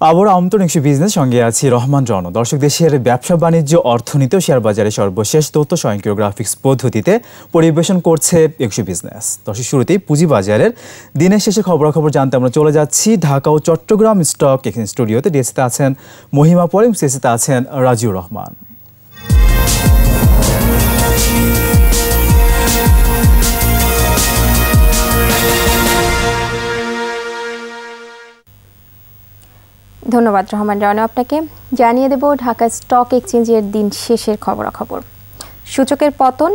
আবার আমন্ত্রণ একশো বিজনেস সঙ্গে আছি রহমান রণ। দর্শক, দেশের ব্যবসা বাণিজ্য, অর্থনীতি ও শেয়ার বাজারে সর্বশেষ তথ্য স্বয়ংক্রিয় গ্রাফিক্স পদ্ধতিতে পরিবেশন করছে একশো বিজনেস। দর্শক, শুরুতেই পুঁজিবাজারের দিনের শেষে খবরাখবর জানতে আমরা চলে যাচ্ছি ঢাকা ও চট্টগ্রাম স্টক এক্সচেঞ্জ স্টুডিওতে। ডিএসিতে আছেন মহিমা পরিম, সিএসিতে আছেন রাজিউর রহমান। ধন্যবাদ রহমান রানা। আপনাকে জানিয়ে দেব ঢাকা স্টক এক্সচেঞ্জের দিন শেষের খবরাখবর। সূচকের পতন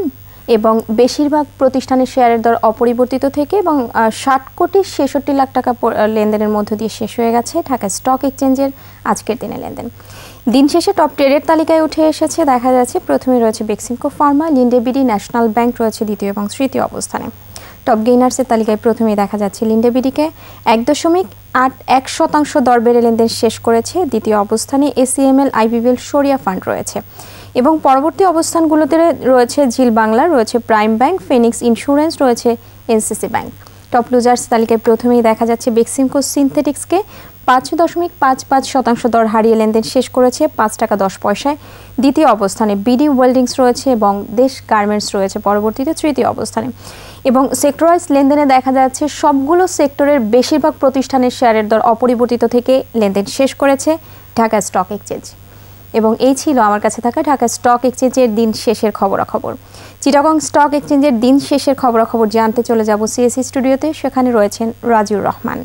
এবং বেশিরভাগ প্রতিষ্ঠানের শেয়ারের দর অপরিবর্তিত থেকে এবং 60,66,00,000 টাকা লেনদেনের মধ্য দিয়ে শেষ হয়ে গেছে ঢাকা স্টক এক্সচেঞ্জের আজকের দিনে লেনদেন। দিন শেষে টপ ট্রেডের তালিকায় উঠে এসেছে, দেখা যাচ্ছে প্রথমে রয়েছে Beximco Pharma, Linde BD, national bank রয়েছে দ্বিতীয় এবং তৃতীয় অবস্থানে। টপ গেইনার্সের তালিকায় প্রথমেই দেখা যাচ্ছে লিন্ডে বিডিকে 1.81% দর বেড়ে লেনদেন শেষ করেছে। দ্বিতীয় অবস্থানে এসিএমএল, আইবিবিএল, শরিয়া ফান্ড রয়েছে এবং পরবর্তী অবস্থানগুলোতে রয়েছে ঝিল বাংলা, রয়েছে প্রাইম ব্যাংক, ফিনিক্স ইন্স্যুরেন্স, রয়েছে এনসিসি ব্যাংক। টপ লুজার্স তালিকায় প্রথমেই দেখা যাচ্ছে বেক্সিমকো সিনথেটিক্সকে 5.55% দর হারিয়ে লেনদেন শেষ করেছে 5 টাকা 10 পয়সায়। দ্বিতীয় অবস্থানে বিডি ওয়েল্ডিংস রয়েছে এবং দেশ গার্মেন্টস রয়েছে পরবর্তীতে তৃতীয় অবস্থানে। এবং সেক্টরাইজ লেনদেনে দেখা যাচ্ছে সবগুলো সেক্টরের বেশিরভাগ প্রতিষ্ঠানের শেয়ারের দর অপরিবর্তিত থেকে লেনদেন শেষ করেছে ঢাকা স্টক এক্সচেঞ্জ। এবং এই ছিল আমার কাছে থাকা ঢাকা স্টক এক্সচেঞ্জের দিন শেষের খবরাখবর। চিটাগং স্টক এক্সচেঞ্জের দিন শেষের খবরাখবর জানতে চলে যাব সিএসি স্টুডিওতে, সেখানে রয়েছেন রাজিউর রহমান।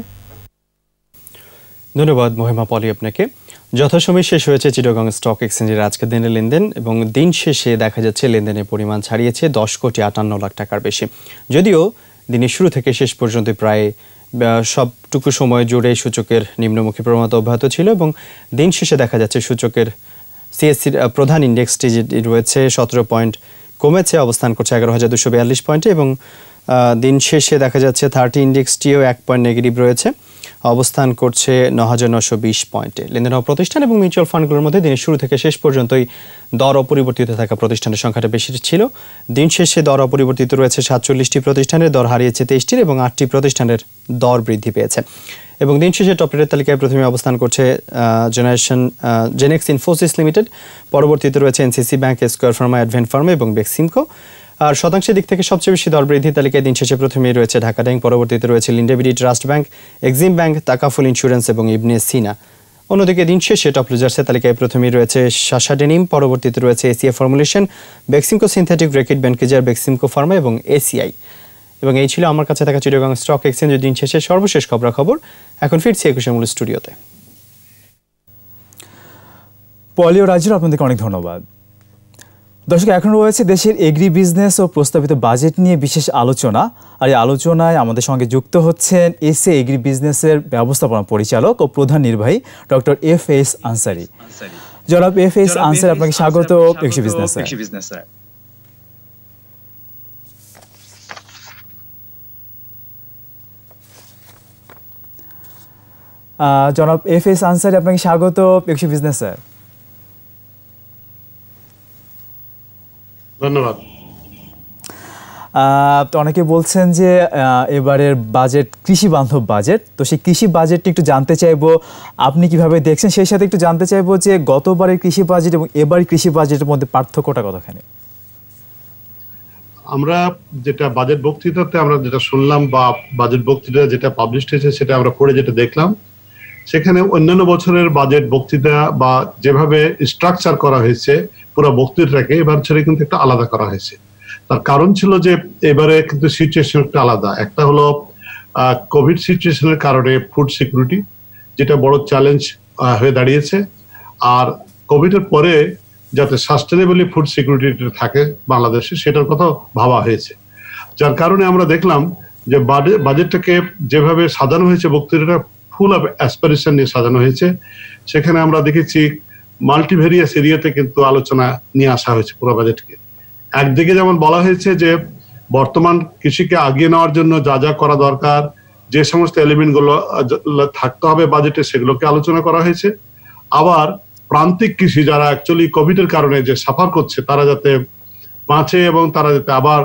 ধন্যবাদ মহিমা পলি আপনাকে। যথাসময়ে শেষ হয়েছে চিটাগং স্টক এক্সচেঞ্জের আজকের দিনের লেনদেন এবং দিন শেষে দেখা যাচ্ছে লেনদেনের পরিমাণ ছাড়িয়েছে 10,58,00,000 টাকার বেশি। যদিও দিনের শুরু থেকে শেষ পর্যন্ত প্রায় সবটুকু সময় জুড়ে সূচকের নিম্নমুখী প্রবণতা অব্যাহত ছিল এবং দিন শেষে দেখা যাচ্ছে সূচকের সিএসসির প্রধান ইন্ডেক্সটি রয়েছে 17 পয়েন্ট কমেছে, অবস্থান করছে 11,242 পয়েন্টে এবং দিন শেষে দেখা যাচ্ছে 30 ইন্ডেক্সটিও 1 পয়েন্ট নেগেটিভ রয়েছে, অবস্থান করছে 9,920 পয়েন্টে। লেনদেন হওয়া প্রতিষ্ঠান এবং মিউচুয়াল ফান্ডগুলোর মধ্যে দিনের শুরু থেকে শেষ পর্যন্তই দর অপরিবর্তিত থাকা প্রতিষ্ঠানের সংখ্যাটা বেশি ছিল। দিন শেষে দর অপরিবর্তিত রয়েছে 47টি প্রতিষ্ঠানের, দর হারিয়েছে 23টির এবং 8টি প্রতিষ্ঠানের দর বৃদ্ধি পেয়েছে। এবং দিন শেষে টপ ট্রেডের তালিকায় প্রথমে অবস্থান করছে জেনেক্স ইনফোসিস লিমিটেড, পরবর্তীতে রয়েছে NCC bank, square Pharma, advent Pharma এবং বেক্সিমকো। আর শতাংশের দিক থেকে সবচেয়ে বেশি দর বৃদ্ধির তালিকায় দিন শেষে প্রথমেই রয়েছে ঢাকা ব্যাংক, পরবর্তীতে রয়েছে Linde BD, trust bank, Exim bank, Takaful insurance এবং ইবনে সিনা। অন্যদিকে দিন শেষে টপ লুজার্সের তালিকায় প্রথমেই রয়েছে শাসা ডেনিম, পরবর্তীতে রয়েছে এসিএ formulation, Beximco synthetic, Reckitt, Benckiser, Beximco pharma এবং এসিআই। এবং এই ছিল আমার কাছে থাকা চিটাগং স্টক এক্সচেঞ্জের দিন শেষে সর্বশেষ খবরাখবর। এখন ফিরছি 21 মূল স্টুডিওতে। পলি ও রাজিউর, আপনাদেরকে অনেক ধন্যবাদ। দর্শক, এখন রয়েছে দেশের এগ্রি বিজনেস ও প্রস্তাবিত বাজেট নিয়ে বিশেষ আলোচনা। আর এই আলোচনায় আমাদের সঙ্গে যুক্ত হচ্ছেন এসএ এগ্রি বিজনেসের ব্যবস্থাপনা পরিচালক ও প্রধান নির্বাহী ডক্টর এফএস আনসারী। জনাব এফএস আনসারী, আপনাকে স্বাগত এগ্রি বিজনেসে। জনাব এফএস আনসারী, আপনাকে স্বাগত এগ্রি বিজনেসে। ধন্যবাদ। তো অনেকে বলছেন যে এবারের বাজেট কৃষি বান্ধব বাজেট, তো সেই কৃষি বাজেটটি একটু জানতে চাইবো আপনি কিভাবে দেখছেন, সেই সাথে একটু জানতে চাইবো যে গতবারের কৃষি বাজেট এবং এবারের কৃষি বাজেটের মধ্যে পার্থক্যটা কতখানি। আমরা যেটা বাজেট বক্তৃতাতে আমরা যেটা শুনলাম বা বাজেট বক্তৃতা যেটা পাবলিশ হয়েছে সেটা আমরা পড়ে যেটা দেখলাম, সেখানে অন্যান্য বছরের বাজেট বক্তৃতা বা যেভাবে স্ট্রাকচার করা হয়েছে পুরো বক্তৃতাটাকে এবার ছেড়ে কিন্তু একটা আলাদা করা হয়েছে। তার কারণ ছিল যে এবারে কিন্তু সিচুয়েশন একটা আলাদা। একটা হলো কোভিড সিচুয়েশনের কারণে ফুড সিকিউরিটি, যেটা বড় চ্যালেঞ্জ হয়ে দাঁড়িয়েছে, আর কোভিডের পরে যাতে সাস্টেনেবলি ফুড সিকিউরিটি থাকে বাংলাদেশে সেটার কথা ভাবা হয়েছে। যার কারণে আমরা দেখলাম যে বাজেটটাকে যেভাবে সাজানো হয়েছে, বক্তৃতাটা ফুল অফ অ্যাসপিরেশন নিয়ে সাজানো হয়েছে। সেখানে আমরা দেখেছি মাল্টিভেরিয়াস এরিয়াতে কিন্তু আলোচনা নিয়ে আসা হয়েছে পুরো বাজেটকে। একদিকে যেমন বলা হয়েছে যে বর্তমান কৃষিকে আগিয়ে নেওয়ার জন্য যা যা করা দরকার, যে সমস্ত এলিমেন্ট গুলো থাকতে হবে বাজেটে, সেগুলোকে আলোচনা করা হয়েছে। আবার প্রান্তিক কৃষি যারা অ্যাকচুয়ালি কোভিডের কারণে যে সাফার করছে, তারা যাতে বাঁচে এবং তারা যাতে আবার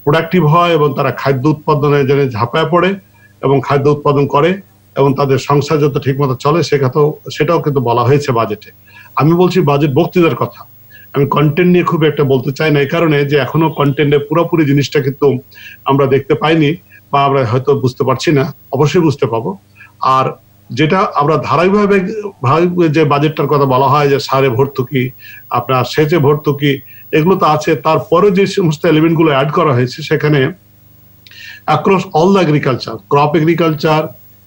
প্রোডাক্টিভ হয় এবং তারা খাদ্য উৎপাদনে যেন ঝাঁপায় পড়ে এবং খাদ্য উৎপাদন করে, এবং তাদের সংসার যত ঠিকমতো চলে সেটাও কিন্তু বলা হয়েছে বাজেটে। আমি বলছি বাজেট বক্তৃতার কথা, আমি কন্টেন্ট নিয়ে খুব একটা বলতে চাই না, এই কারণে যে এখনো কন্টেন্টের পুরোপুরি জিনিসটা কিন্তু আমরা দেখতে পাইনি বা আমরা হয়তো বুঝতে পারছি না, অবশ্যই বুঝতে পাবো। আর যেটা আমরা ধারাবাহিকভাবে যে বাজেটটার কথা বলা হয় যে সারে ভর্তুকি, আপনার সেচে ভর্তুকি, এগুলো তো আছে, তারপরে যে সমস্ত এলিমেন্ট গুলো অ্যাড করা হয়েছে সেখানে across all the agriculture, crop agriculture,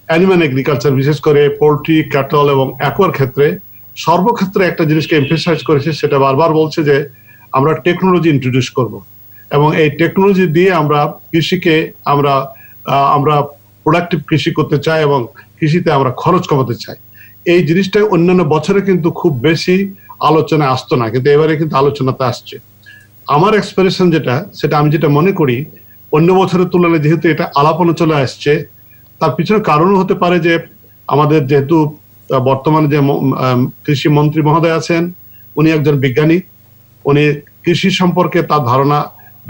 animal agriculture, বিশেষ করে পোল্ট্রি, ক্যাটল এবং অ্যাকোয়ার ক্ষেত্রে সর্বক্ষেত্রে একটা জিনিসকে এমফেসাইজ করেছে, সেটা বারবার বলছে যে আমরা টেকনোলজি ইন্ট্রোডিউস করব এবং এই টেকনোলজি দিয়ে আমরা কৃষিকে আমরা প্রোডাক্টিভ কৃষি করতে চাই এবং কৃষিতে আমরা খরচ কমাতে চাই। এই জিনিসটা অন্যান্য বছরে কিন্তু খুব বেশি আলোচনায় আসতো না, কিন্তু এবারে কিন্তু আলোচনাতে আসছে। আমার এক্সপেরিয়েন্স সেটা আমি যেটা মনে করি, অন্য বছরের তুলনায় যেহেতু এটা আলাপনা চলে আসছে, তার পিছনে কারণও হতে পারে যে আমাদের যেহেতু বর্তমানে যে কৃষি মন্ত্রী মহোদয় আছেন, উনি একজন বিজ্ঞানী, উনি কৃষি সম্পর্কে তার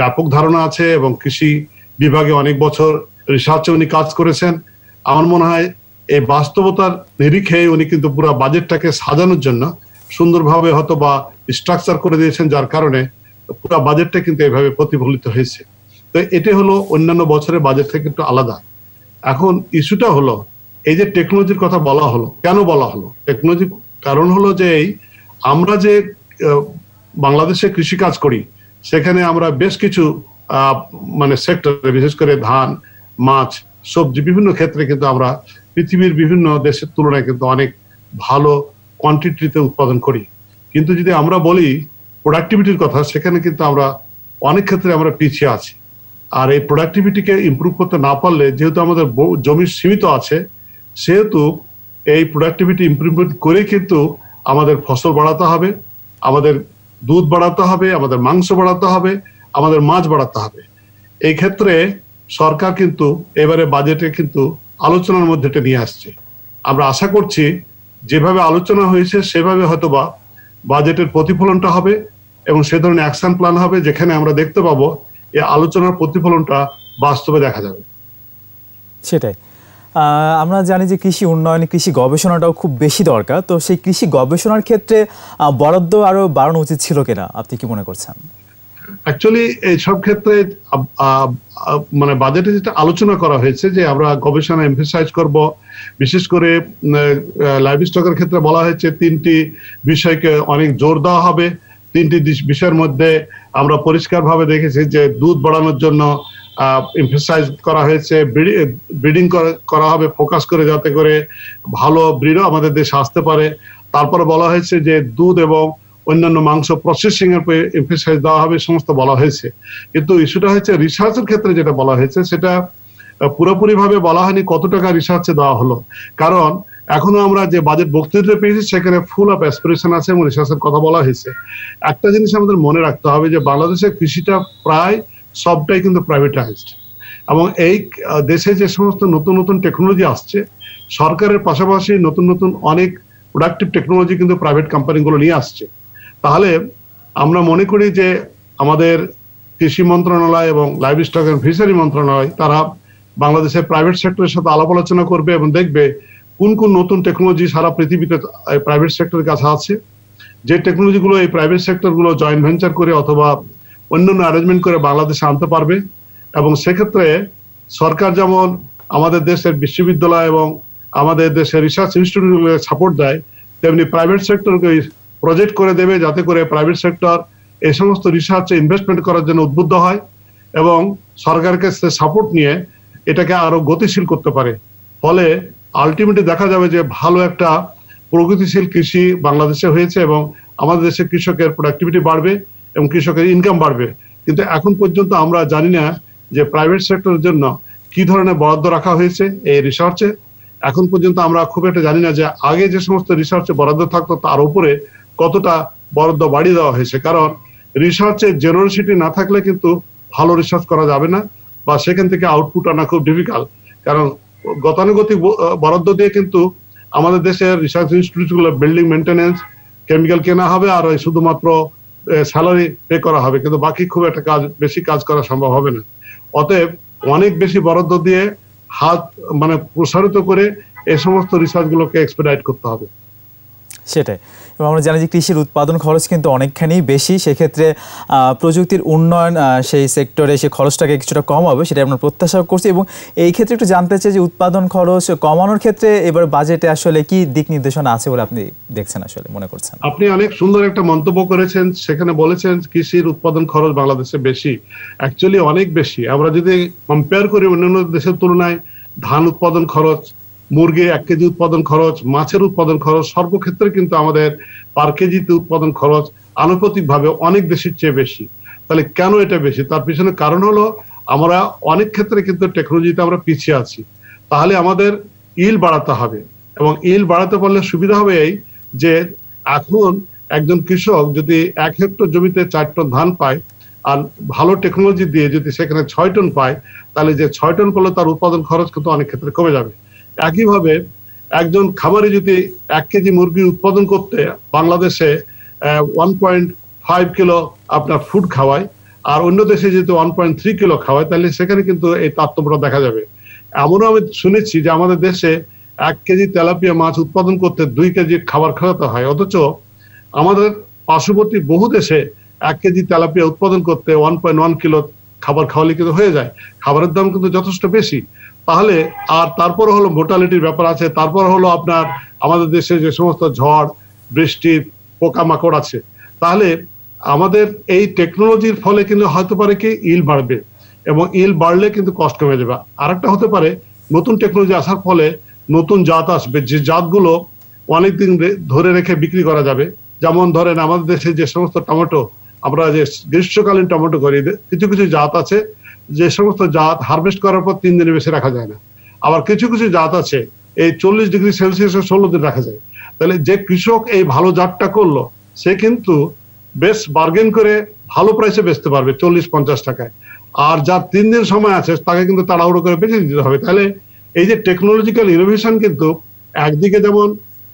ব্যাপক ধারণা আছে এবং কৃষি বিভাগে অনেক বছর রিসার্চে উনি কাজ করেছেন। আমার মনে হয় এই বাস্তবতার নিরিখে উনি কিন্তু পুরো বাজেটটাকে সাজানোর জন্য সুন্দরভাবে হয়তো বা স্ট্রাকচার করে দিয়েছেন, যার কারণে পুরো বাজেটটা কিন্তু এভাবে প্রতিফলিত হয়েছে। তো এটা হলো অন্যান্য বছরের বাজেট থেকে একটু আলাদা। এখন ইস্যুটা হলো এই যে টেকনোলজির কথা বলা হলো, কেন বলা হলো টেকনোলজি? কারণ হলো যে আমরা যে বাংলাদেশে কৃষি কাজ করি, সেখানে আমরা বেশ কিছু মানে সেক্টরে, বিশেষ করে ধান, মাছ, সবজি, বিভিন্ন ক্ষেত্রে কিন্তু আমরা পৃথিবীর বিভিন্ন দেশের তুলনায় কিন্তু অনেক ভালো কোয়ান্টিটিতে উৎপাদন করি। কিন্তু যদি আমরা বলি প্রোডাক্টিভিটির কথা, সেখানে কিন্তু আমরা অনেক ক্ষেত্রে আমরা পিছিয়ে আছি। আর এই প্রোডাক্টিভিটিকে ইমপ্রুভ করতে না পারলে, যেহেতু আমাদের জমি সীমিত আছে, সেহেতু এই প্রোডাক্টিভিটি ইমপ্রুভমেন্ট করে কিন্তু আমাদের ফসল বাড়াতে হবে, আমাদের দুধ বাড়াতে হবে, আমাদের মাংস বাড়াতে হবে, আমাদের মাছ বাড়াতে হবে। এই ক্ষেত্রে সরকার কিন্তু এবারে বাজেটে কিন্তু আলোচনার মধ্যে এটা নিয়ে আসছে। আমরা আশা করছি যেভাবে আলোচনা হয়েছে সেভাবে হয়তোবা বাজেটের প্রতিফলনটা হবে এবং সে ধরনের অ্যাকশন প্ল্যান হবে, যেখানে আমরা দেখতে পাবো এই আলোচনার প্রতিফলনটা বাস্তবে দেখা যাবে। সেটাই। আমরা জানি যে কৃষি উন্নয়নে কৃষি গবেষণাটাও খুব বেশি দরকার, তো সেই কৃষি গবেষণার ক্ষেত্রে বরাদ্দ আরো বাড়ানো উচিত ছিল কিনা, আপনি কি মনে করছেন? অ্যাকচুয়ালি এইসব ক্ষেত্রে মানে বাজেটে যেটা আলোচনা করা হয়েছে যে আমরা গবেষণা এমফেসাইজ করব, বিশেষ করে লাইভ স্টকের ক্ষেত্রে বলা হয়েছে 3টি বিষয়কে অনেক জোর দেওয়া হবে। 3টি বিষয়ের মধ্যে আমরা পরিষ্কারভাবে দেখেছি যে দুধ বাড়ানোর জন্য এমফেসাইজ করা হয়েছে, ব্রিডিং করা হবে ফোকাস করে, যাতে করে ভালো ব্রিডও আমাদের দেশে আসতে পারে। তারপরে বলা হয়েছে যে দুধ এবং অন্যান্য মাংস প্রসেসিং এর এমফেসাইজ দেওয়া হবে, সমস্ত বলা হয়েছে। কিন্তু ইস্যুটা হচ্ছে রিসার্চের ক্ষেত্রে যেটা বলা হয়েছে সেটা পুরোপুরি ভাবে বলা হয়নি কত টাকা রিসার্চে দেওয়া হলো। কারণ এখনো আমরা যে বাজেট বক্তৃতা পেয়েছি সেখানে ফুল অফ অ্যাসপিরেশন আছে এবং রিসার্চের কথা বলা হয়েছে। একটা জিনিস আমাদের মনে রাখতে হবে যে বাংলাদেশের কৃষিটা প্রায় সবটাই কিন্তু প্রাইভেটাইজড, এবং এই দেশে যে সমস্ত নতুন নতুন টেকনোলজি আসছে, সরকারের পাশাপাশি নতুন নতুন অনেক প্রোডাক্টিভ টেকনোলজি কিন্তু প্রাইভেট কোম্পানিগুলো নিয়ে আসছে। তাহলে আমরা মনে করি যে আমাদের কৃষি মন্ত্রণালয় এবং লাইভ স্টক এন্ড ফিশারি মন্ত্রণালয় তারা বাংলাদেশের প্রাইভেট সেক্টরের সাথে আলাপ আলোচনা করবে এবং দেখবে কোন কোন নতুন টেকনোলজি সারা পৃথিবীতে প্রাইভেট সেক্টরের কাছে আছে, যে টেকনোলজিগুলো এই প্রাইভেট সেক্টরগুলো জয়েন্ট ভেঞ্চার করে অথবা অন্যান্য অ্যারেঞ্জমেন্ট করে বাংলাদেশে আনতে পারবে। এবং সেক্ষেত্রে সরকার যেমন আমাদের দেশের বিশ্ববিদ্যালয় এবং আমাদের দেশের রিসার্চ ইনস্টিটিউটগুলোকে সাপোর্ট দেয়, তেমনি প্রাইভেট সেক্টরকে প্রজেক্ট করে দেবে, যাতে করে প্রাইভেট সেক্টর এই সমস্ত রিসার্চে ইনভেস্টমেন্ট করার জন্য উদ্বুদ্ধ হয় এবং সরকারের কাছে সাপোর্ট নিয়ে এটাকে আরো গতিশীল করতে পারে। ফলে আলটিমেটলি দেখা যাবে যে ভালো একটা প্রগতিশীল কৃষি বাংলাদেশে হয়েছে এবং আমাদের দেশের কৃষকের প্রোডাক্টিভিটি বাড়বে এবং কৃষকের ইনকাম বাড়বে। কিন্তু এখন পর্যন্ত আমরা জানি না যে প্রাইভেট সেক্টরের জন্য কি ধরনের বরাদ্দ রাখা হয়েছে এই রিসার্চে। এখন পর্যন্ত আমরা খুব একটা জানি না যে আগে যে সমস্ত রিসার্চে বরাদ্দ থাকতো তার উপরে কতটা বরাদ্দ বাড়িয়ে দেওয়া হয়েছে। কারণ রিসার্চের জেনারেসিটি না থাকলে কিন্তু ভালো রিসার্চ করা যাবে না, বা সেখান থেকে আউটপুট আনা খুব ডিফিকাল্ট। কারণ গতানুগতিক বরাদ্দ দিয়ে কিন্তু আমাদের দেশের রিসার্চ ইনস্টিটিউটগুলো বিল্ডিং মেনটেন্যান্স, কেমিক্যাল কেনা হবে আর শুধুমাত্র স্যালারি পে করা হবে, কিন্তু বাকি খুব একটা বেশি কাজ করা সম্ভব হবে না। অতএব অনেক বেশি বরাদ্দ দিয়ে হাত মানে প্রসারিত করে এই সমস্ত রিসার্চগুলোকে এক্সপেডাইট করতে হবে। সেটাই। এবং আমরা জানি যে কৃষির উৎপাদন খরচ কিন্তু অনেকখানি বেশি, সেক্ষেত্রে প্রযুক্তির উন্নয়ন সেই সেক্টরে সেই খরচটাকে কিছুটা কম হবে, সেটা আমরা প্রত্যাশা করছি। এবং এই ক্ষেত্রে একটু জানতে চাই যে উৎপাদন খরচ কমানোর ক্ষেত্রে এবার বাজেটে আসলে কি দিক নির্দেশনা আছে বলে আপনি দেখছেন, আসলে মনে করছেন? আপনি অনেক সুন্দর একটা মন্তব্য করেছেন, সেখানে বলেছেন কৃষির উৎপাদন খরচ বাংলাদেশে বেশি। অ্যাকচুয়ালি অনেক বেশি। আমরা যদি কম্পেয়ার করি অন্যান্য দেশের তুলনায়, ধান উৎপাদন খরচ, মুরগি 1 কেজি উৎপাদন খরচ, মাছের উৎপাদন খরচ, সর্বক্ষেত্রে কিন্তু আমাদের পার কেজিতে উৎপাদন খরচ আনুপাতিকভাবে অনেক দেশের চেয়ে বেশি। তাহলে কেন এটা বেশি? তার পিছনে কারণ হলো আমরা অনেক ক্ষেত্রে কিন্তু টেকনোলজিতে আমরা পিছিয়ে আছি। তাহলে আমাদের ইল বাড়াতে হবে, এবং ইল বাড়াতে পারলে সুবিধা হবে এই যে এখন একজন কৃষক যদি 1 হেক্টর জমিতে 4 টন ধান পায়, আর ভালো টেকনোলজি দিয়ে যদি সেখানে 6 টন পায়, তাহলে যে 6 টন পেলে তার উৎপাদন খরচ কিন্তু অনেক ক্ষেত্রে কমে যাবে। একইভাবে একজন খামারে যদি 1 কেজি মুরগি উৎপাদন করতে বাংলাদেশে 1.5 কিলো আপনার ফুড খাওয়ায়, আর অন্য দেশে যদি 1.3 কিলো খাওয়ায়, তাহলে সেখানে কিন্তু এই তারতম্যটা দেখা যাবে। এমনও আমি শুনেছি যে আমাদের দেশে 1 কেজি তেলাপিয়া মাছ উৎপাদন করতে 2 কেজি খাবার খাওয়াতে হয়, অথচ আমাদের পার্শ্ববর্তী বহু দেশে 1 কেজি তেলাপিয়া উৎপাদন করতে 1.1 কিলো খাবার খাওয়ালে কিন্তু হয়ে যায়। খাবারের দাম কিন্তু যথেষ্ট বেশি। তাহলে আর তারপর হলো মোর্টালিটির ব্যাপার আছে, তারপর হলো আপনার আমাদের দেশে যে সমস্ত ঝড় বৃষ্টি পোকামাকড় আছে। তাহলে আমাদের এই টেকনোলজির ফলে কিন্তু হতে পারে কি ইল বাড়বে, এবং ইল বাড়লে কিন্তু কষ্ট কমে যাবে। আরেকটা হতে পারে নতুন টেকনোলজি আসার ফলে নতুন জাত আসবে, যে জাতগুলো অনেকদিন ধরে রেখে বিক্রি করা যাবে। যেমন ধরেন আমাদের দেশে যে সমস্ত টমেটো, আমরা যে গ্রীষ্মকালীন টমেটো করি, কিছু কিছু জাত আছে যে সমস্ত জাত হারভেস্ট করার পর 3 দিনের বেশি রাখা যায় না। আবার কিছু কিছু জাত আছে এই 40 ডিগ্রি সেলসিয়াসে 16 দিন রাখা যায়। তাহলে যে কৃষক এই ভালো জাতটা করলো, সে কিন্তু বেশ বার্গেন করে ভালো প্রাইসে বেচতে পারবে 40-50 টাকায়। আর যার 3 দিন সময় আছে তাকে কিন্তু তাড়াহুড়ো করে বেঁচে দিতে হবে। তাহলে এই যে টেকনোলজিক্যাল ইনোভেশন কিন্তু একদিকে যেমন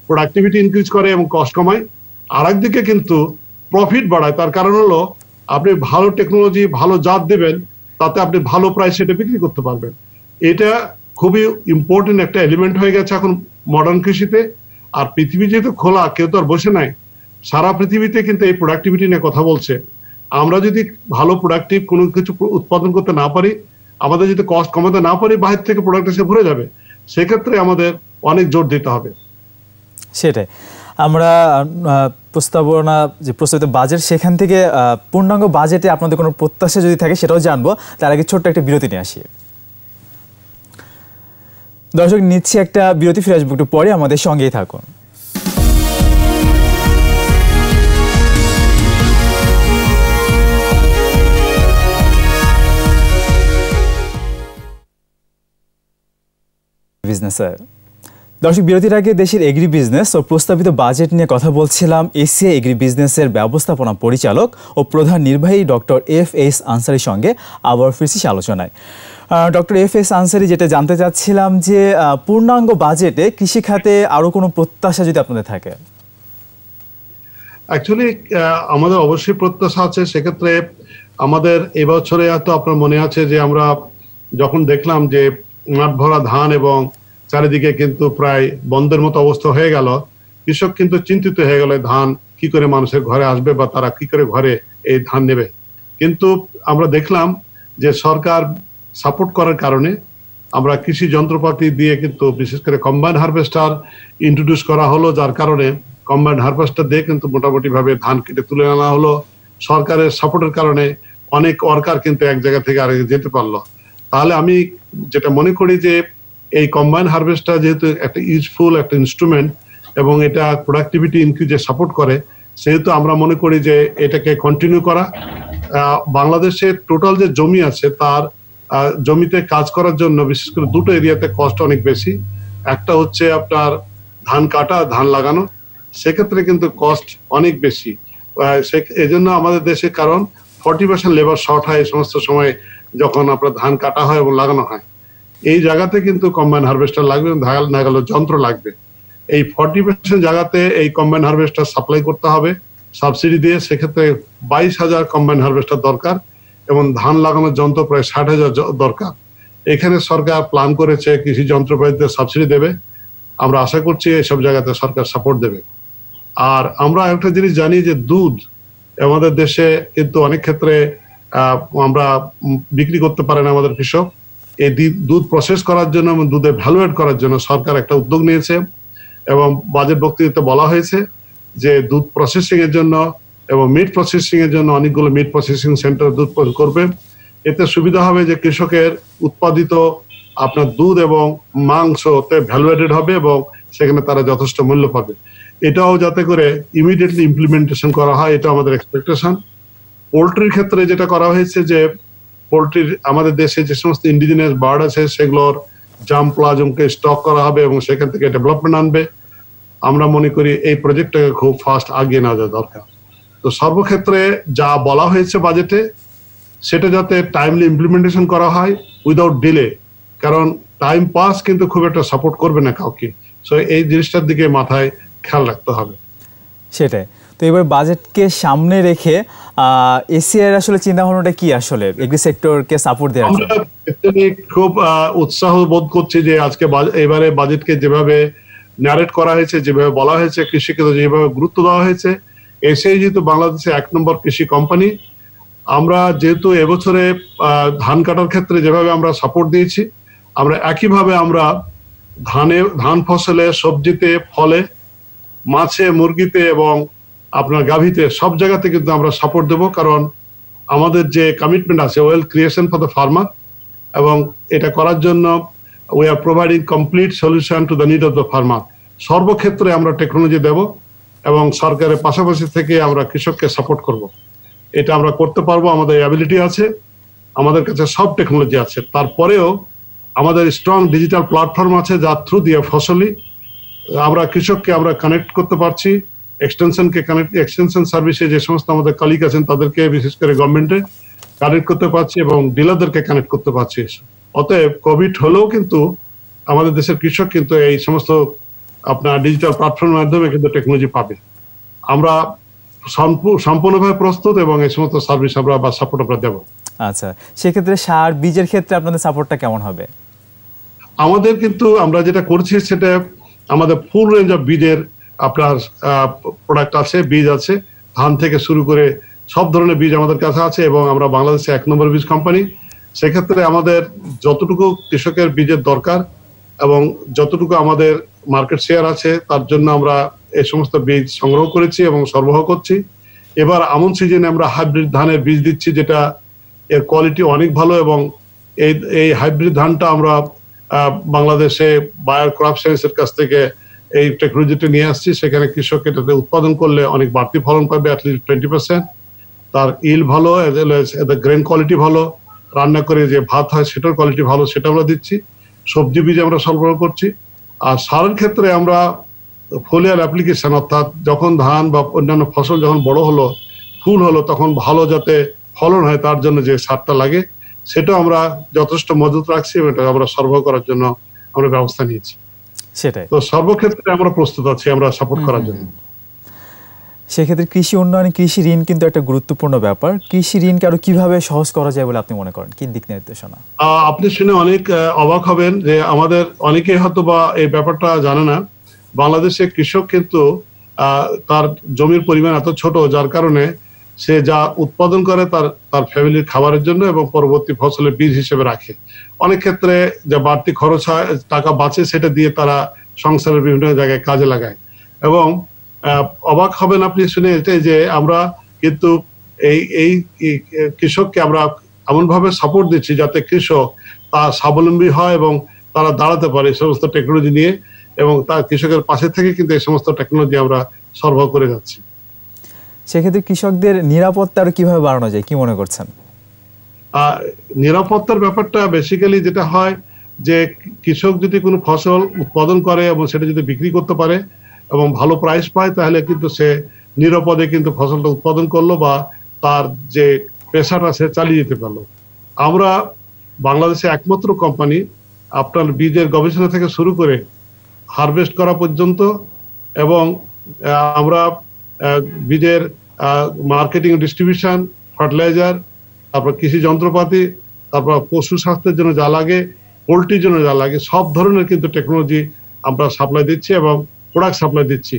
প্রোডাক্টিভিটি ইনক্রিজ করে এবং কস্ট কমায়, আর একদিকে কিন্তু প্রফিট বাড়ায়। তার কারণ হলো আপনি ভালো টেকনোলজি ভালো জাত দেবেন, তাতে আপনি ভালো প্রাইসে এটা বিক্রি করতে পারবেন। এটা খুবই ইম্পর্টেন্ট একটা এলিমেন্ট হয়ে গেছে এখন মডার্ন কৃষিতে। আর পৃথিবী যেহেতু খোলা, কেউ তো আর বসে নাই, সারা পৃথিবীতে কিন্তু এই প্রোডাক্টিভিটি নিয়ে কথা বলছে। আমরা যদি ভালো প্রোডাক্টিভ কোনো কিছু উৎপাদন করতে না পারি, আমাদের যদি কস্ট কমাতে না পারি, বাহির থেকে প্রোডাক্ট এসে ভরে যাবে। সেক্ষেত্রে আমাদের অনেক জোর দিতে হবে। সেটাই। আমরা প্রস্তাবনা যে প্রস্তাবিত বাজেট, সেখান থেকে পূর্ণাঙ্গ বাজেটে আপনাদের কোনো প্রত্যাশা যদি থাকে সেটাও জানবো। তার আগে ছোট্ট একটা বিরতি নিয়ে আসি। দর্শক, নিচ্ছি একটা বিরতি, ফিরে আসবো একটু পরে, আমাদের সঙ্গেই থাকুন। বিজনেসের দর্শক, বিরতির আগে দেশের এগ্রি বিজনেস ও প্রস্তাবিত বাজেট নিয়ে কথা বলছিলাম এসিআই এগ্রি বিজনেসের ব্যবস্থাপনা পরিচালক ও প্রধান নির্বাহী ডক্টর এফ.এস. আনসারীর সঙ্গে। আবার ফিরছি আলোচনায়। ডক্টর এফ.এস. আনসারী, যেটা জানতে চাচ্ছিলাম যে পূর্ণাঙ্গ বাজেটে কৃষি খাতে আরো কোনো প্রত্যাশা যদি আপনাদের থাকে? অ্যাকচুয়ালি আমাদের অবশ্যই প্রত্যাশা আছে। সেক্ষেত্রে আমাদের এবছরে হয়তো আপনার মনে আছে যে আমরা যখন দেখলাম যে মাঠ ভরা ধান এবং চারিদিকে কিন্তু প্রায় বন্ধের মতো অবস্থা হয়ে গেল, কৃষক কিন্তু চিন্তিত হয়ে গেল ধান কি করে মানুষের ঘরে আসবে বা তারা কি করে ঘরে এই ধান নেবে। কিন্তু আমরা দেখলাম যে সরকার সাপোর্ট করার কারণে আমরা কৃষি যন্ত্রপাতি দিয়ে কিন্তু বিশেষ করে কম্বাইন হারভেস্টার ইন্ট্রোডিউস করা হলো, যার কারণে কম্বাইন হারভেস্টার দিয়ে কিন্তু মোটামুটি ভাবে ধান কেটে তুলে আনা হলো। সরকারের সাপোর্টের কারণে অনেক ওয়ার্কার কিন্তু এক জায়গা থেকে আরেক যেতে পারলো। তাহলে আমি যেটা মনে করি যে এই কম্বাইন হারভেস্টার যেহেতু একটা ইউজফুল একটা ইনস্ট্রুমেন্ট এবং এটা প্রোডাক্টিভিটি ইনক্রিজে সাপোর্ট করে, সেহেতু আমরা মনে করি যে এটাকে কন্টিনিউ করা। বাংলাদেশের টোটাল যে জমি আছে তার জমিতে কাজ করার জন্য বিশেষ করে দুটো এরিয়াতে কস্ট অনেক বেশি। একটা হচ্ছে আপনার ধান কাটা, ধান লাগানো, সেক্ষেত্রে কিন্তু কস্ট অনেক বেশি। এই জন্য আমাদের দেশে কারণ 40% লেবার শর্ট হয় এই সমস্ত সময় যখন আপনার ধান কাটা হয় এবং লাগানো হয়। এই জায়গাতে কিন্তু কম্বাইন হারভেস্টার লাগবে, নাগাল যন্ত্র লাগবে। এই 40% জায়গাতে এই কম্বাইন হারভেস্টার সাপ্লাই করতে হবে সাবসিডি দিয়ে। সেক্ষেত্রে 22,000 কম্বাইন হারভেস্টার দরকার এবং ধান লাগানোর যন্ত্র প্রায় 60,000 দরকার। এখানে সরকার প্ল্যান করেছে কৃষি যন্ত্রপাতিতে সাবসিডি দেবে আমরা আশা করছি এসব জায়গাতে সরকার সাপোর্ট দেবে। আর আমরা একটা জিনিস জানি যে দুধ আমাদের দেশে কিন্তু অনেক ক্ষেত্রে আমরা বিক্রি করতে পারে না আমাদের কৃষক। এই দুধ প্রসেস করার জন্য এবং দুধে ভ্যালুয়েট করার জন্য সরকার একটা উদ্যোগ নিয়েছে এবং বাজেট বক্তৃতাতে বলা হয়েছে যে দুধ প্রসেসিং এর জন্য এবং মিট প্রসেসিং এর জন্য অনেকগুলো মিট প্রসেসিং সেন্টার দুধ করবে। এতে সুবিধা হবে যে কৃষকের উৎপাদিত আপনার দুধ এবং মাংসতে ভ্যালুয়েটেড হবে এবং সেখানে তারা যথেষ্ট মূল্য পাবে। এটাও যাতে করে ইমিডিয়েটলি ইমপ্লিমেন্টেশন করা হয়, এটা আমাদের এক্সপেকটেশন। পোল্ট্রির ক্ষেত্রে যেটা করা হয়েছে যে পোল্ট্রির আমাদের দেশে যে সমস্ত ইন্ডিজিনিয়াস বার্ড আছে সেগুলোর জাম প্লাজমকে স্টক করা হবে এবং সেখান থেকে ডেভেলপমেন্ট আনবে। আমরা মনে করি এই প্রজেক্টটাকে খুব ফাস্ট আগিয়ে নেওয়া যায় দরকার। তো সর্বক্ষেত্রে যা বলা হয়েছে বাজেটে সেটা যাতে টাইমলি ইমপ্লিমেন্টেশন করা হয় উইদাউট ডিলে, কারণ টাইম পাস কিন্তু খুব একটা সাপোর্ট করবে না কাউকে। সো এই জিনিসটার দিকে মাথায় খেয়াল রাখতে হবে। সেটাই। তো এবার বাজেটকে সামনে রেখে এসিআই আসলে চিন্তা ভাবনাটা কি আসলে এগ্রি সেক্টরকে সাপোর্ট দেওয়ার জন্য? আমরা খুব উৎসাহ বোধ করছি যে আজকে এবারে বাজেটকে যেভাবে ন্যারেট করা হয়েছে, যেভাবে বলা হয়েছে, কৃষিকে যেভাবে গুরুত্ব দেওয়া হয়েছে। এসিআই যেহেতু বাংলাদেশে 1 নম্বর কৃষি কোম্পানি, আমরা যেহেতু এবছরে ধান কাটার ক্ষেত্রে যেভাবে আমরা সাপোর্ট দিয়েছি, আমরা একইভাবে আমরা ধান ফসলে, সবজিতে, ফলে, মাছে, মুরগিতে এবং আপনার গাভীতে সব জায়গাতে কিন্তু আমরা সাপোর্ট দেব। কারণ আমাদের যে কমিটমেন্ট আছে wealth creation for the farmer, এবং এটা করার জন্য we are providing complete solution to the need of the farmer. সর্বক্ষেত্রে আমরা টেকনোলজি দেব এবং সরকারের পাশাপাশি থেকে আমরা কৃষককে সাপোর্ট করব। এটা আমরা করতে পারবো, আমাদের অ্যাবিলিটি আছে, আমাদের কাছে সব টেকনোলজি আছে। তারপরেও আমাদের স্ট্রং ডিজিটাল প্ল্যাটফর্ম আছে যার থ্রু দিয়ে ফসলি আমরা কৃষককে আমরা কানেক্ট করতে পারছি। এক্সটেনশন সার্ভিসে যে সমস্ত আমাদের কলিগ আছেন তাদেরকে বিশেষ করে গভর্নমেন্টে কানেক্ট করতে পারছি এবং ডিলারদেরকে কানেক্ট করতে পারছি। অতএব কোভিড হলেও কিন্তু আমাদের দেশের কৃষক কিন্তু এই সমস্ত আপনার ডিজিটাল প্ল্যাটফর্মের মাধ্যমে কিন্তু টেকনোলজি পাবে। আমরা সম্পূর্ণভাবে প্রস্তুত এবং এই সমস্ত সার্ভিস আমরা বা সাপোর্ট আমরা দেব। আচ্ছা, সেক্ষেত্রে সার বীজের ক্ষেত্রে আপনাদের সাপোর্টটা কেমন হবে? আমাদের কিন্তু আমরা যেটা করছি সেটা আমাদের ফুল রেঞ্জ অফ বীজের আপনার প্রোডাক্ট আছে, বীজ আছে, ধান থেকে শুরু করে সব ধরনের বীজ আমাদের কাছে আছে এবং আমরা বাংলাদেশে 1 নম্বর বীজ কোম্পানি। সেক্ষেত্রে আমাদের যতটুকু কৃষকের বীজের দরকার এবং যতটুকু আমাদের মার্কেট শেয়ার আছে তার জন্য আমরা এই সমস্ত বীজ সংগ্রহ করেছি এবং সরবরাহ করছি। এবার আমন সিজনে আমরা হাইব্রিড ধানের বীজ দিচ্ছি, যেটা এর কোয়ালিটি অনেক ভালো এবং এই হাইব্রিড ধানটা আমরা বাংলাদেশে বায়ার ক্রপ সায়েন্সের কাছ থেকে এই টেকনোলজিটা নিয়ে আসছি। সেখানে কৃষক এটাতে উৎপাদন করলে অনেক বাড়তি ফলন পাবে, অ্যাটলিস্ট 20%। তার ইল ভালো, গ্রেন কোয়ালিটি ভালো, রান্না করে যে ভাত হয় সেটার কোয়ালিটি ভালো, সেটা আমরা দিচ্ছি। সবজি বীজ আমরা সরবরাহ করছি। আর সারের ক্ষেত্রে আমরা ফোলিয়ার অ্যাপ্লিকেশন, অর্থাৎ যখন ধান বা অন্যান্য ফসল যখন বড় হলো, ফুল হলো, তখন ভালো যাতে ফলন হয় তার জন্য যে সারটা লাগে সেটা আমরা যথেষ্ট মজুত রাখছি এবং এটা আমরা সরবরাহ করার জন্য আমরা ব্যবস্থা নিয়েছি। সেটাই। তো সর্বক্ষেত্রে আমরা প্রস্তুত আছি আমরা সাপোর্ট করার জন্য। সেক্ষেত্রে কৃষি উন্নয়নে কৃষি ঋণ কিন্তু একটা গুরুত্বপূর্ণ ব্যাপার। কৃষি ঋণকে আরো কিভাবে সহজ করা যায় বলে আপনি মনে করেন? কি দিক নির্দেশনা? আপনি শুনে অনেক অবাক হবেন যে আমাদের অনেকেই হয়তো বা এই ব্যাপারটা জানে না। বাংলাদেশে কৃষক কিন্তু তার জমির পরিমাণ এত ছোট, যার কারণে সে যা উৎপাদন করে তার ফ্যামিলির খাবারের জন্য এবং পরবর্তী ফসলের বীজ হিসেবে রাখে। অনেক ক্ষেত্রে যে বাড়তি খরচ হয়, টাকা বাঁচে, সেটা দিয়ে তারা সংসারের বিভিন্ন জায়গায় কাজে লাগায়। এবং অবাক হবেন আপনি শুনে এটাই যে আমরা কিন্তু এই কৃষককে আমরা এমন ভাবে সাপোর্ট দিচ্ছি যাতে কৃষক তার স্বাবলম্বী হয় এবং তারা দাঁড়াতে পারে এই সমস্ত টেকনোলজি নিয়ে, এবং তার কৃষকের পাশে থেকে কিন্তু এই সমস্ত টেকনোলজি আমরা সরবরাহ করে যাচ্ছি। সেক্ষেত্রে কৃষকদের নিরাপত্তা আরো কিভাবে বাড়ানো যায় কি মনে করছেন? নিরাপত্তার ব্যাপারটা বেসিক্যালি যেটা হয় যে কৃষক যদি কোনো ফসল উৎপাদন করে এবং সেটা যদি বিক্রি করতে পারে এবং ভালো প্রাইস পায়, তাহলে কিন্তু সে নিরাপদে কিন্তু ফসলটা উৎপাদন করলো বা তার যে পেশাটা সে চালিয়ে যেতে পারলো। আমরা বাংলাদেশে একমাত্র কোম্পানি আপনার বীজের গবেষণা থেকে শুরু করে হারভেস্ট করা পর্যন্ত, এবং আমরা বীজের মার্কেটিং, ডিস্ট্রিবিউশন, ফার্টিলাইজার, তারপর কৃষি যন্ত্রপাতি, তারপর পশু স্বাস্থ্যের জন্য যা লাগে, পোল্ট্রির জন্য যা লাগে, সব ধরনের কিন্তু টেকনোলজি আমরা সাপ্লাই দিচ্ছি এবং প্রোডাক্ট সাপ্লাই দিচ্ছি।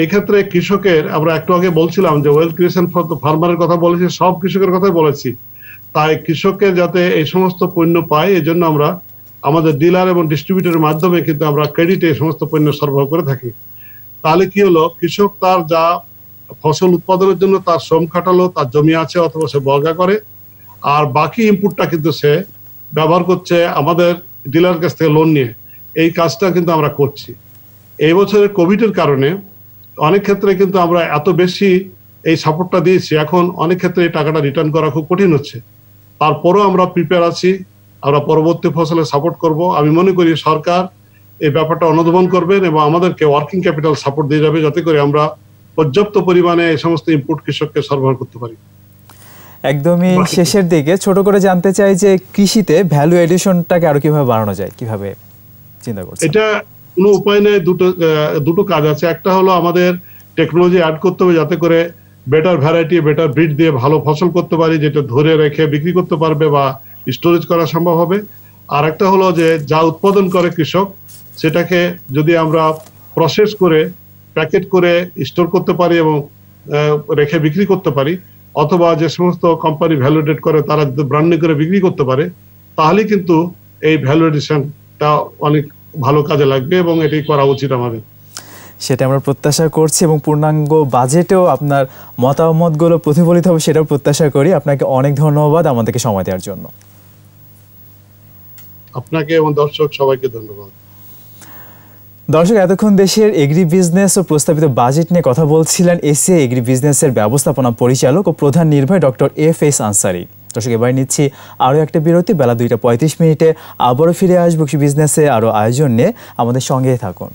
এই ক্ষেত্রে কৃষকের, আমরা একটু আগে বলছিলাম যে ওয়েলথ ক্রিয়েশন ফর দ্য ফার্মারের কথা বলেছি, সব কৃষকের কথাই বলেছি। তাই কৃষকের যাতে এই সমস্ত পণ্য পায়, এই জন্য আমরা আমাদের ডিলার এবং ডিস্ট্রিবিউটরের মাধ্যমে কিন্তু আমরা ক্রেডিটে এই সমস্ত পণ্য সরবরাহ করে থাকি। তাহলে কি হলো, কৃষক তার যা ফসল উৎপাদনের জন্য তার শ্রম খাটালো, তার জমি আছে অথবা সে বর্গা করে, আর বাকি ইনপুটটা কিন্তু সে ব্যবহার করছে আমাদের ডিলার কাছ থেকে লোন নিয়ে। এই কাজটা কিন্তু আমরা করছি। এই বছরের কোভিডের কারণে অনেক ক্ষেত্রে কিন্তু আমরা এত বেশি এই সাপোর্টটা দিয়েছি, এখন অনেক ক্ষেত্রে এই টাকাটা রিটার্ন করা খুব কঠিন হচ্ছে। তারপরেও আমরা প্রিপেয়ার আছি, আমরা পরবর্তী ফসলে সাপোর্ট করব। আমি মনে করি সরকার এই ব্যাপারটা অনুধাবন করবেন এবং আমাদেরকে ওয়ার্কিং ক্যাপিটাল সাপোর্ট দিয়ে যাবে, যাতে করে আমরা পর্যাপ্ত পরিমাণে এই সমস্ত ইনপুট কৃষককে সরবরাহ করতে পারি। একদমই শেষের দিকে ছোট করে জানতে চাই যে কৃষিতে ভ্যালু এডিশনটাকে আরো কিভাবে বাড়ানো যায়, কিভাবে চিন্তা করছেন? এটা কোনো উপায় নেই, দুটো কাজ আছে। একটা হলো আমাদের টেকনোলজি অ্যাড করতে হবে, যাতে করে বেটার ভ্যারাইটি, বেটার ব্রিড দিয়ে ভালো ফসল করতে পারি, যেটা ধরে রেখে বিক্রি করতে পারবে বা স্টোরেজ করা সম্ভব হবে। আর একটা হলো যে যা উৎপাদন করে কৃষক, সেটাকে যদি আমরা প্রসেস করে প্যাকেট করে স্টোর করতে পারি এবং রেখে বিক্রি করতে পারি, অথবা যে সমস্ত কোম্পানি ভ্যালুডেট করে তারা যদি ব্র্যান্ডিং করে বিক্রি করতে পারে, তাহলে কিন্তু এই ভ্যালু এডিশনটা অনেক ভালো কাজে লাগবে এবং এটি করা উচিত আমাদের। সেটা আমরা প্রত্যাশা করছি এবং পূর্ণাঙ্গ বাজেটেও আপনার মতামতগুলো প্রতিফলিত হবে সেটাও প্রত্যাশা করি। আপনাকে অনেক ধন্যবাদ আমাদেরকে সময় দেওয়ার জন্য। আপনাকে এবং দর্শক সবাইকে ধন্যবাদ। দর্শক, এতক্ষণ দেশের এগ্রি বিজনেস ও প্রস্তাবিত বাজেট নিয়ে কথা বলছিলেন এসিআই এগ্রি বিজনেসের ব্যবস্থাপনা পরিচালক ও প্রধান নির্বাহী ডক্টর এফএস আনসারী। দর্শক, এবার নিচ্ছি আরও একটা বিরতি। বেলা 2টা 35 মিনিটে আবারও ফিরে আসবো বিজনেসে আরও আয়োজন নিয়ে। আমাদের সঙ্গেই থাকুন।